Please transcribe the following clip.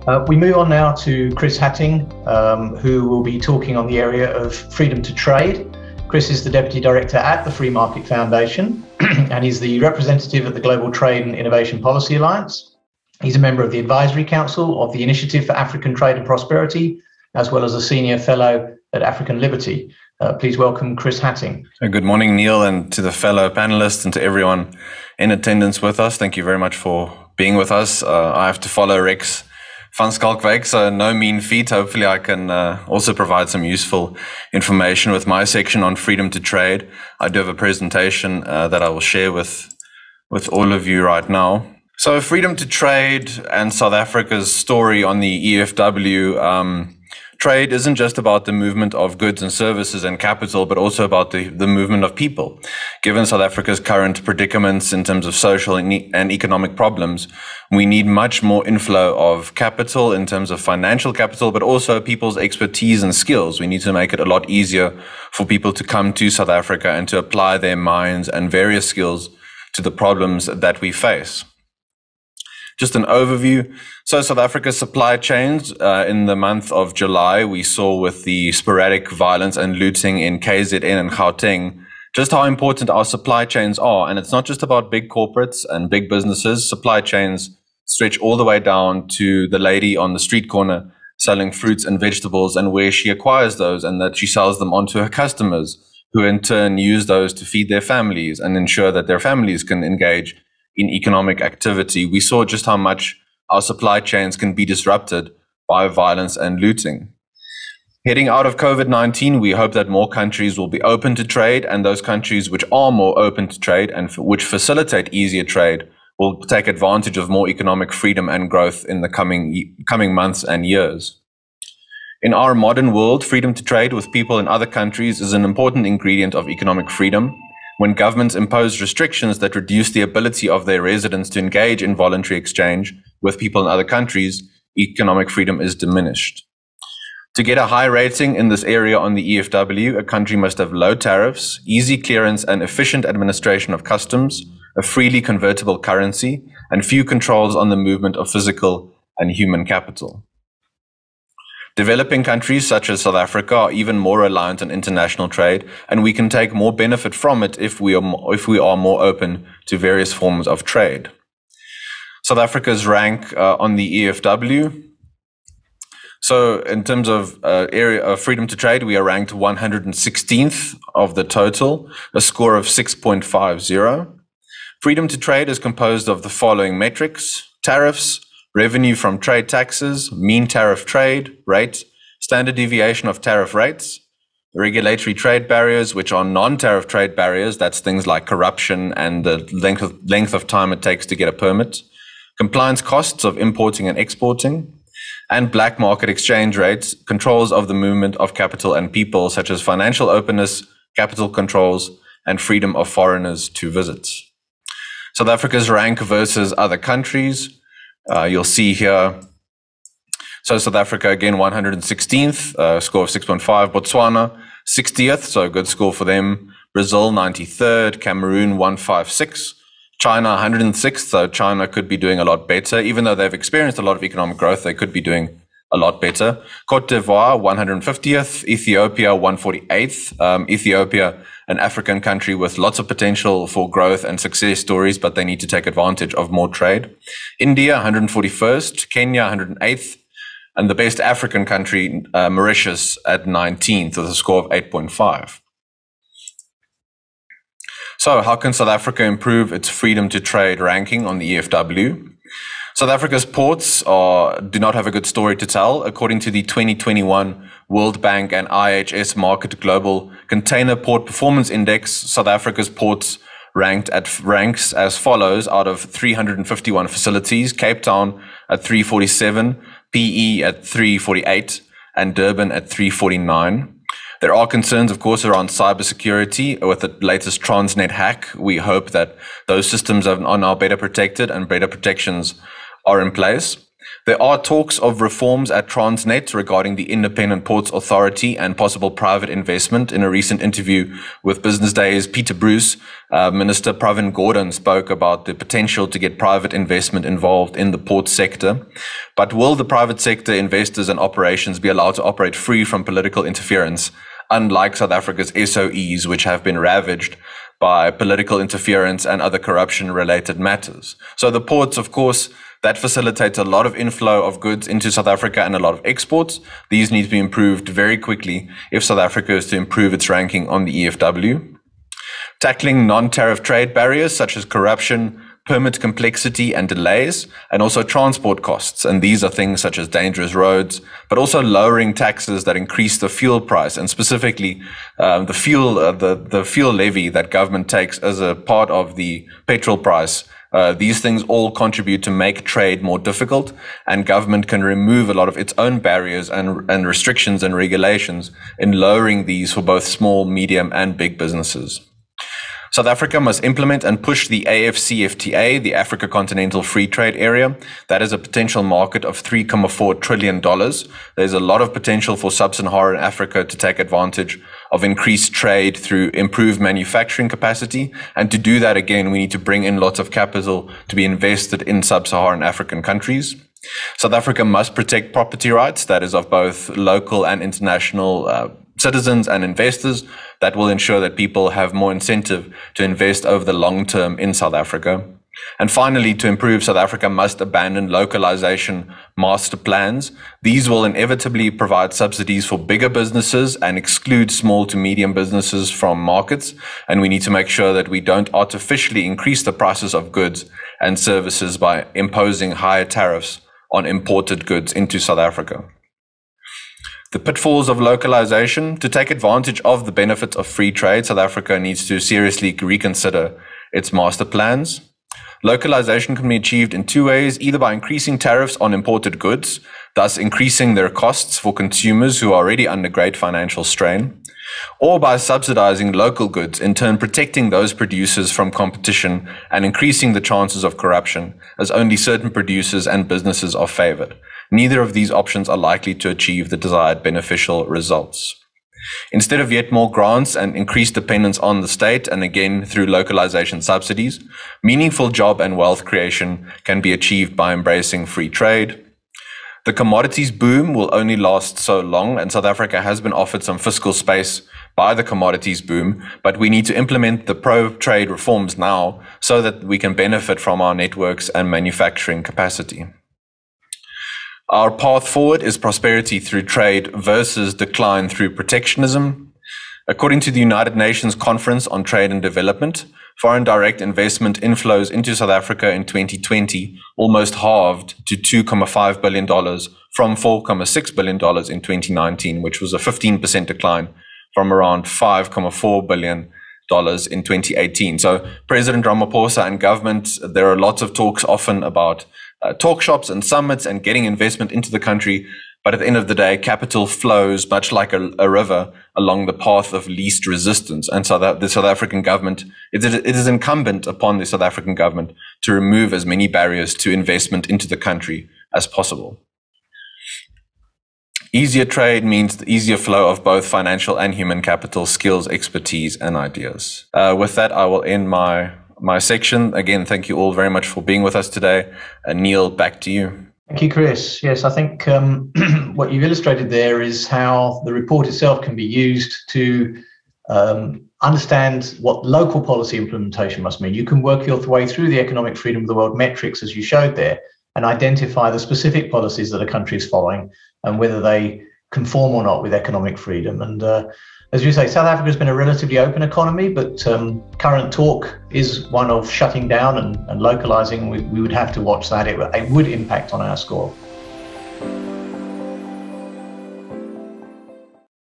We move on now to Chris Hattingh, who will be talking on the area of freedom to trade. Chris is the Deputy Director at the Free Market Foundation, and he's the representative at the Global Trade and Innovation Policy Alliance. He's a member of the Advisory Council of the Initiative for African Trade and Prosperity, as well as a Senior Fellow at African Liberty. Please welcome Chris Hattingh. Good morning, Neil, and to the fellow panelists and to everyone in attendance with us. Thank you very much for being with us. I have to follow Rex van Schalkwyk, so no mean feat. Hopefully I can also provide some useful information with my section on freedom to trade. I do have a presentation that I will share with all of you right now. So freedom to trade and South Africa's story on the EFW. Trade isn't just about the movement of goods and services and capital, but also about the movement of people. Given South Africa's current predicaments in terms of social and economic problems, we need much more inflow of capital in terms of financial capital, but also people's expertise and skills. We need to make it a lot easier for people to come to South Africa and to apply their minds and various skills to the problems that we face. Just an overview. So South Africa's supply chains in the month of July, we saw with the sporadic violence and looting in KZN and Gauteng, just how important our supply chains are. And it's not just about big corporates and big businesses. Supply chains stretch all the way down to the lady on the street corner selling fruits and vegetables and where she acquires those and that she sells them on to her customers, who in turn use those to feed their families and ensure that their families can engage in economic activity. We saw just how much our supply chains can be disrupted by violence and looting. Heading out of COVID-19, we hope that more countries will be open to trade, and those countries which are more open to trade and which facilitate easier trade will take advantage of more economic freedom and growth in the coming months and years. In our modern world, freedom to trade with people in other countries is an important ingredient of economic freedom. When governments impose restrictions that reduce the ability of their residents to engage in voluntary exchange with people in other countries, economic freedom is diminished. To get a high rating in this area on the EFW, a country must have low tariffs, easy clearance and efficient administration of customs, a freely convertible currency, and few controls on the movement of physical and human capital. Developing countries such as South Africa are even more reliant on international trade, and we can take more benefit from it if we are more open to various forms of trade. South Africa's rank on the EFW. So in terms of area of freedom to trade, we are ranked 116th of the total, a score of 6.50. Freedom to trade is composed of the following metrics: tariffs, revenue from trade taxes, mean tariff trade rate, standard deviation of tariff rates, regulatory trade barriers, which are non-tariff trade barriers. That's things like corruption and the length of time it takes to get a permit, compliance costs of importing and exporting, and black market exchange rates, controls of the movement of capital and people, such as financial openness, capital controls, and freedom of foreigners to visit. South Africa's rank versus other countries. You'll see here, so South Africa again 116th, score of 6.5, Botswana 60th, so a good score for them, Brazil 93rd, Cameroon 156, China 106th, so China could be doing a lot better, even though they've experienced a lot of economic growth, they could be doing a lot better. Cote d'Ivoire 150th, Ethiopia 148th, Ethiopia an African country with lots of potential for growth and success stories, but they need to take advantage of more trade. India, 141st, Kenya, 108th, and the best African country, Mauritius, at 19th with a score of 8.5. So how can South Africa improve its freedom to trade ranking on the EFW? South Africa's ports do not have a good story to tell. According to the 2021 World Bank and IHS Markit Global Container Port Performance Index, South Africa's ports ranks as follows out of 351 facilities: Cape Town at 347, PE at 348, and Durban at 349. There are concerns, of course, around cybersecurity. With the latest Transnet hack, we hope that those systems are now better protected and better protections are in place. There are talks of reforms at Transnet regarding the Independent Ports Authority and possible private investment. In a recent interview with Business Day's Peter Bruce, Minister Pravin Gordhan spoke about the potential to get private investment involved in the port sector. But will the private sector investors and operations be allowed to operate free from political interference, unlike South Africa's SOEs, which have been ravaged by political interference and other corruption-related matters? So the ports, of course, that facilitates a lot of inflow of goods into South Africa and a lot of exports. These need to be improved very quickly if South Africa is to improve its ranking on the EFW. Tackling non-tariff trade barriers such as corruption, permit complexity and delays, and also transport costs. And these are things such as dangerous roads, but also lowering taxes that increase the fuel price, and specifically the fuel levy that government takes as a part of the petrol price. These things all contribute to make trade more difficult, and government can remove a lot of its own barriers and restrictions and regulations in lowering these for both small, medium, and big businesses. South Africa must implement and push the AfCFTA, the Africa Continental Free Trade Area. That is a potential market of $3.4 trillion. There's a lot of potential for sub-Saharan Africa to take advantage of increased trade through improved manufacturing capacity. And to do that, again, we need to bring in lots of capital to be invested in sub-Saharan African countries. South Africa must protect property rights, that is of both local and international citizens and investors. That will ensure that people have more incentive to invest over the long term in South Africa. And finally, to improve, South Africa must abandon localization master plans. These will inevitably provide subsidies for bigger businesses and exclude small to medium businesses from markets. And we need to make sure that we don't artificially increase the prices of goods and services by imposing higher tariffs on imported goods into South Africa. The pitfalls of localization. To take advantage of the benefits of free trade, South Africa needs to seriously reconsider its master plans. Localization can be achieved in two ways, either by increasing tariffs on imported goods, thus increasing their costs for consumers who are already under great financial strain, or by subsidizing local goods, in turn protecting those producers from competition and increasing the chances of corruption, as only certain producers and businesses are favored. Neither of these options are likely to achieve the desired beneficial results. Instead of yet more grants and increased dependence on the state, and again through localization subsidies, meaningful job and wealth creation can be achieved by embracing free trade. The commodities boom will only last so long, and South Africa has been offered some fiscal space by the commodities boom, but we need to implement the pro-trade reforms now so that we can benefit from our networks and manufacturing capacity. Our path forward is prosperity through trade versus decline through protectionism. According to the United Nations Conference on Trade and Development, foreign direct investment inflows into South Africa in 2020 almost halved to $2.5 billion from $4.6 billion in 2019, which was a 15% decline from around $5.4 billion in 2018. So President Ramaphosa and government, there are lots of talks often about talk shops and summits and getting investment into the country. But at the end of the day, capital flows much like a river along the path of least resistance. And so that the South African government, it is incumbent upon the South African government to remove as many barriers to investment into the country as possible. Easier trade means the easier flow of both financial and human capital, skills, expertise, and ideas. With that, I will end my section. Again, thank you all very much for being with us today. Neil, back to you. Thank you, Chris. Yes, I think what you've illustrated there is how the report itself can be used to understand what local policy implementation must mean. You can work your way through the economic freedom of the world metrics, as you showed there, and identify the specific policies that a country is following and whether they conform or not with economic freedom. And as you say, South Africa has been a relatively open economy, but current talk is one of shutting down and localizing. We would have to watch that. It would impact on our score.